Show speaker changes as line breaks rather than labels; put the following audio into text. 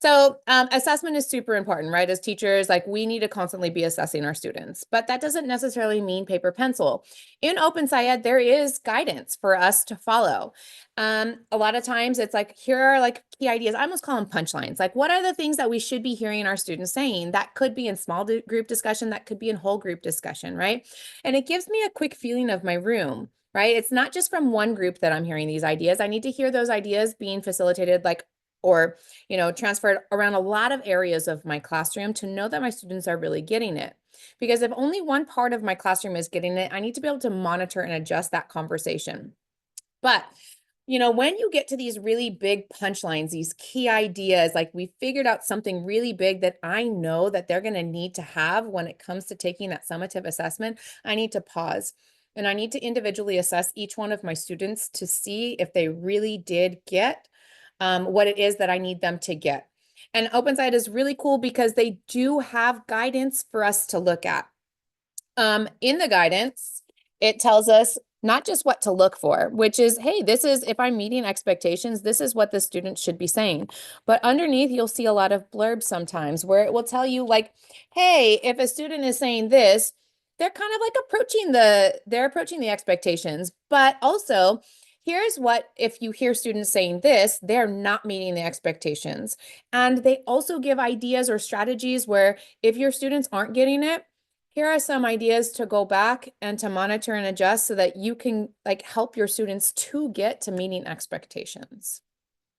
So assessment is super important, right? As teachers, like we need to constantly be assessing our students, but that doesn't necessarily mean paper pencil. In Open SciEd, there is guidance for us to follow. A lot of times it's like, here are like key ideas. I almost call them punchlines. Like, what are the things that we should be hearing our students saying? That could be in small group discussion, that could be in whole group discussion, right? And it gives me a quick feeling of my room. Right? It's not just from one group that I'm hearing these ideas. I need to hear those ideas being facilitated like or transferred around a lot of areas of my classroom to know that my students are really getting it. Because if only one part of my classroom is getting it, I need to be able to monitor and adjust that conversation. But when you get to these really big punchlines, these key ideas, like we figured out something really big that I know that they're going to need to have when it comes to taking that summative assessment, I need to pause. And I need to individually assess each one of my students to see if they really did get what it is that I need them to get. And OpenSide is really cool because they do have guidance for us to look at. In the guidance, it tells us not just what to look for, which is, hey, this is, if I'm meeting expectations, this is what the student should be saying. But underneath, you'll see a lot of blurbs sometimes where it will tell you like, hey, if a student is saying this, they're kind of like they're approaching the expectations, but also here's what, if you hear students saying this, they're not meeting the expectations. And they also give ideas or strategies where if your students aren't getting it, here are some ideas to go back and to monitor and adjust so that you can like help your students to get to meeting expectations.